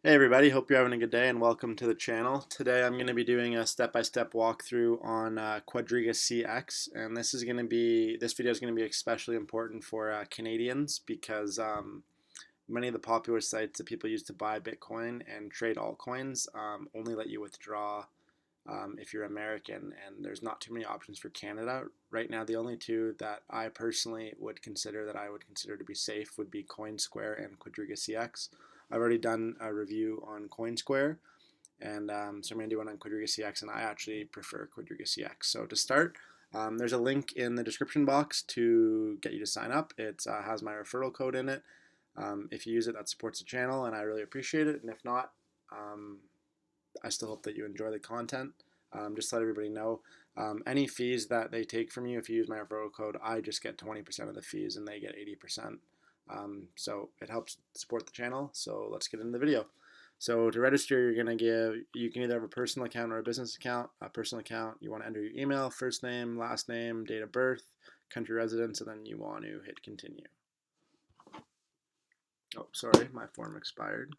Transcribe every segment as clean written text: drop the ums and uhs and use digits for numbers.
Hey everybody, hope you're having a good day and welcome to the channel. Today I'm going to be doing a step-by-step walkthrough on Quadriga CX, and this video is going to be especially important for Canadians because many of the popular sites that people use to buy Bitcoin and trade altcoins only let you withdraw if you're American, and there's not too many options for Canada. Right now, the only two that I personally would consider to be safe would be CoinSquare and Quadriga CX. I've already done a review on CoinSquare, and so I'm going to do one on Quadriga CX, and I actually prefer Quadriga CX. So to start, there's a link in the description box to get you to sign up. It has my referral code in it. If you use it, that supports the channel, and I really appreciate it. And if not, um, I still hope that you enjoy the content. Just to let everybody know, any fees that they take from you, if you use my referral code, I just get 20% of the fees and they get 80%. So it helps support the channel. So let's get into the video. So to register, you can either have a personal account or a business account. A personal account, you want to enter your email, first name, last name, date of birth, country residence, and then you want to hit continue. Oh, sorry, my form expired.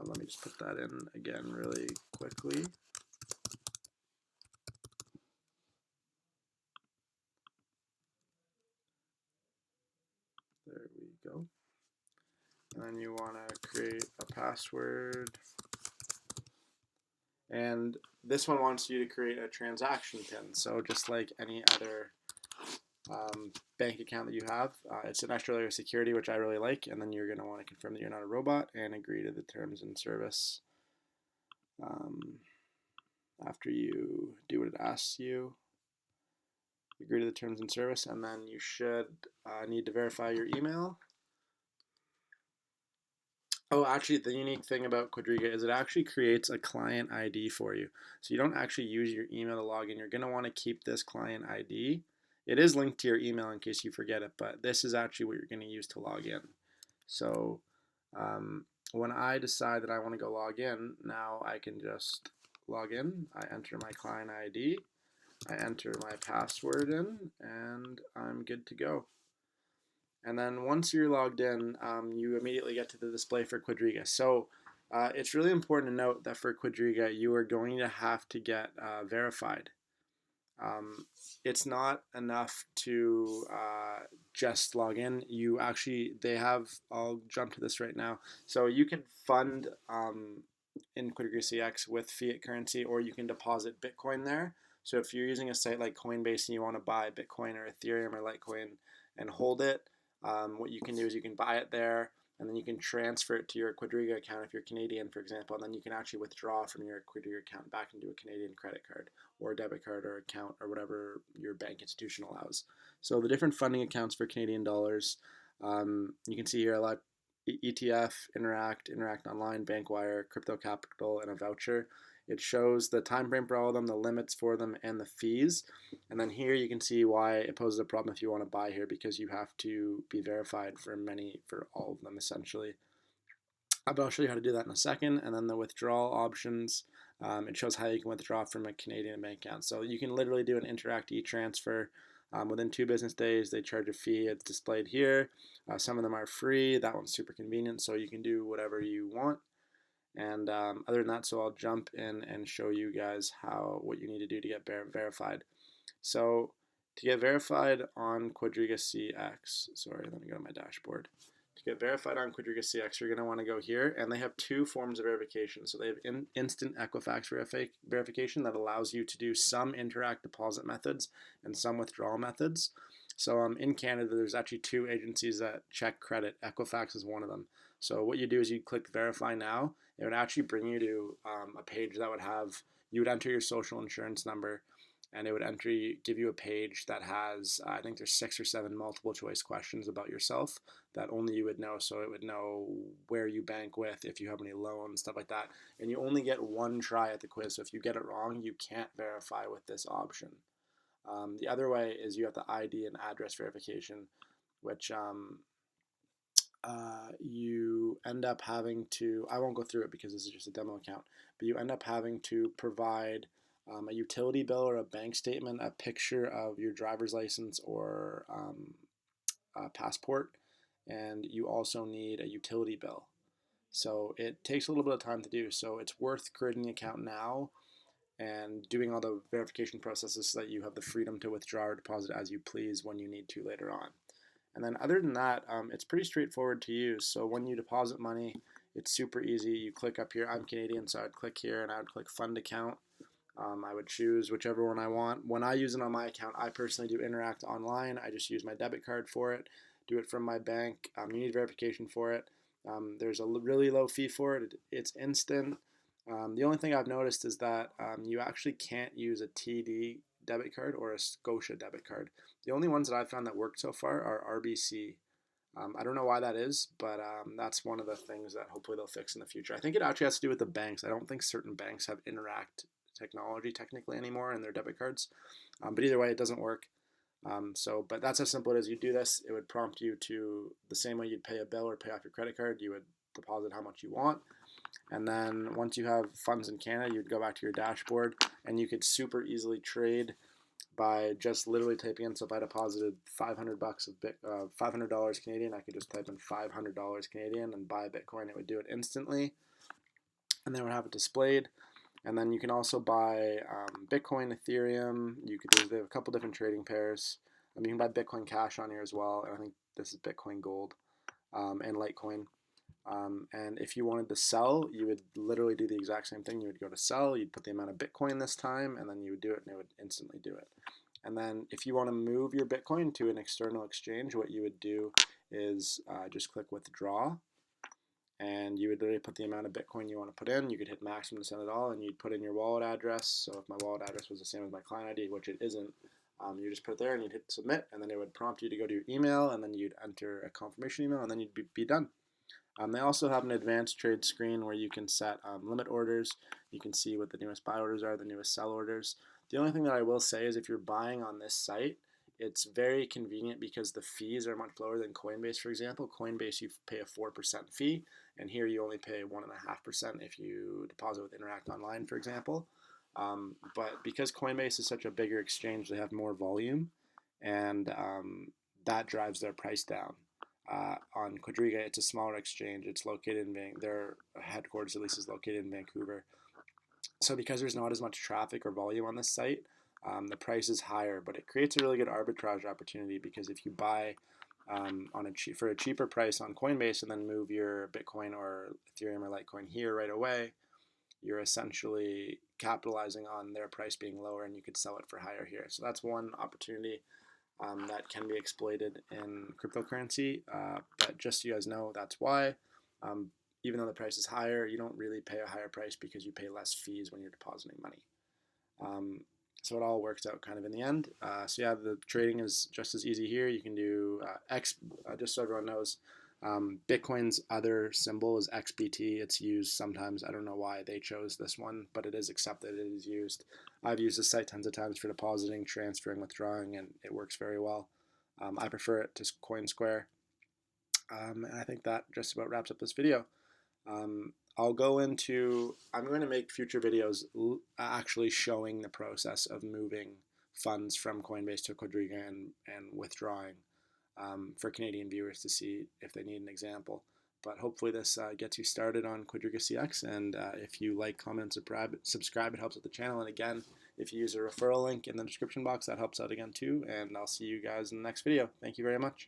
Let me just put that in again really quickly. There we go. And then you want to create a password. And this one wants you to create a transaction pin. So just like any other bank account that you have, it's an extra layer of security, which I really like. And then you're going to want to confirm that you're not a robot and agree to the terms and service after you do what it asks you. Agree to the terms and service, and then you should need to verify your email. Oh, actually, the unique thing about Quadriga is it actually creates a client ID for you. So you don't actually use your email to log in. You're going to want to keep this client ID. It is linked to your email in case you forget it, but this is actually what you're going to use to log in. So when I decide that I want to go log in, now I can just log in. I enter my client ID. I enter my password in, and I'm good to go. And then once you're logged in, you immediately get to the display for Quadriga. So it's really important to note that for Quadriga, you are going to have to get verified. It's not enough to just log in. I'll jump to this right now. So you can fund in Quadriga CX with fiat currency, or you can deposit Bitcoin there. So if you're using a site like Coinbase and you want to buy Bitcoin or Ethereum or Litecoin and hold it, what you can do is you can buy it there, and then you can transfer it to your Quadriga account if you're Canadian, for example, and then you can actually withdraw from your Quadriga account back into a Canadian credit card or a debit card or account or whatever your bank institution allows. So the different funding accounts for Canadian dollars, you can see here a lot: ETF, Interact Online, Bankwire, Crypto Capital, and a voucher. It shows the time frame for all of them, the limits for them, and the fees. And then here you can see why it poses a problem if you want to buy here, because you have to be verified for all of them essentially. But I'll show you how to do that in a second. And then the withdrawal options, it shows how you can withdraw from a Canadian bank account. So you can literally do an Interact e-transfer. Within 2 business days, they charge a fee. It's displayed here. Some of them are free. That one's super convenient, so you can do whatever you want. And other than that, so I'll jump in and show you guys what you need to do to get verified. So to get verified on Quadriga CX, sorry, let me go to my dashboard. To get verified on Quadriga CX, you're going to want to go here, and they have 2 forms of verification. So they have instant Equifax verification that allows you to do some Interact deposit methods and some withdrawal methods. So in Canada, there's actually 2 agencies that check credit. Equifax is one of them. So what you do is you click Verify Now. It would actually bring you to a page that you would enter your social insurance number, and it would give you a page that has, I think there's 6 or 7 multiple choice questions about yourself that only you would know. So it would know where you bank with, if you have any loans, stuff like that. And you only get 1 try at the quiz. So if you get it wrong, you can't verify with this option. The other way is you have the ID and address verification, which you end up having to, I won't go through it because this is just a demo account, but you end up having to provide a utility bill or a bank statement, a picture of your driver's license or passport, and you also need a utility bill. So it takes a little bit of time to do. So it's worth creating the account now and doing all the verification processes so that you have the freedom to withdraw or deposit as you please when you need to later on. And then other than that, it's pretty straightforward to use. So when you deposit money, it's super easy. You click up here. I'm Canadian, so I'd click here and I would click Fund Account. I would choose whichever one I want. When I use it on my account, I personally do Interact Online. I just use my debit card for it, do it from my bank. You need verification for it. There's a really low fee for it. It's instant. The only thing I've noticed is that you actually can't use a TD debit card or a Scotia debit card. The only ones that I've found that work so far are RBC. I don't know why that is, but that's one of the things that hopefully they'll fix in the future. I think it actually has to do with the banks. I don't think certain banks have Interact technology technically anymore in their debit cards. But either way, it doesn't work. But that's how simple it is. You do this, it would prompt you to the same way you'd pay a bill or pay off your credit card. You would deposit how much you want. And then once you have funds in Canada, you'd go back to your dashboard and you could super easily trade by just literally typing in. So if I deposited $500 of $500 Canadian, I could just type in $500 Canadian and buy Bitcoin. It would do it instantly, and then would have it displayed. And then you can also buy Bitcoin, Ethereum. They have a couple different trading pairs. You can buy Bitcoin Cash on here as well. And I think this is Bitcoin Gold and Litecoin. And if you wanted to sell, you would literally do the exact same thing. You would go to sell, you'd put the amount of Bitcoin this time, and then you would do it, and it would instantly do it. And then if you want to move your Bitcoin to an external exchange, what you would do is just click withdraw, and you would literally put the amount of Bitcoin you want to put in. You could hit maximum to send it all, and you'd put in your wallet address. So if my wallet address was the same as my client ID, which it isn't, you just put it there and you'd hit submit, and then it would prompt you to go to your email, and then you'd enter a confirmation email, and then you'd be done. They also have an advanced trade screen where you can set limit orders. You can see what the newest buy orders are, the newest sell orders. The only thing that I will say is if you're buying on this site, it's very convenient because the fees are much lower than Coinbase, for example. Coinbase, you pay a 4% fee, and here you only pay 1.5% if you deposit with Interact Online, for example. But because Coinbase is such a bigger exchange, they have more volume, and that drives their price down. On Quadriga, it's a smaller exchange. It's located in their headquarters, at least, is located in Vancouver. So because there's not as much traffic or volume on this site, the price is higher, but it creates a really good arbitrage opportunity because if you buy for a cheaper price on Coinbase and then move your Bitcoin or Ethereum or Litecoin here right away, you're essentially capitalizing on their price being lower, and you could sell it for higher here. So that's one opportunity that can be exploited in cryptocurrency. But just so you guys know, that's why. Even though the price is higher, you don't really pay a higher price because you pay less fees when you're depositing money. So it all works out kind of in the end. So yeah, the trading is just as easy here. You can do just so everyone knows, Bitcoin's other symbol is XBT. It's used sometimes. I don't know why they chose this one, but it is accepted. It is used. I've used this site tons of times for depositing, transferring, withdrawing, and it works very well. I prefer it to CoinSquare. And I think that just about wraps up this video. I'm going to make future videos actually showing the process of moving funds from Coinbase to Quadriga and withdrawing for Canadian viewers to see if they need an example. But hopefully this gets you started on Quadriga CX, and if you like, comment, subscribe, it helps with the channel. And again, if you use a referral link in the description box, that helps out again too. And I'll see you guys in the next video. Thank you very much.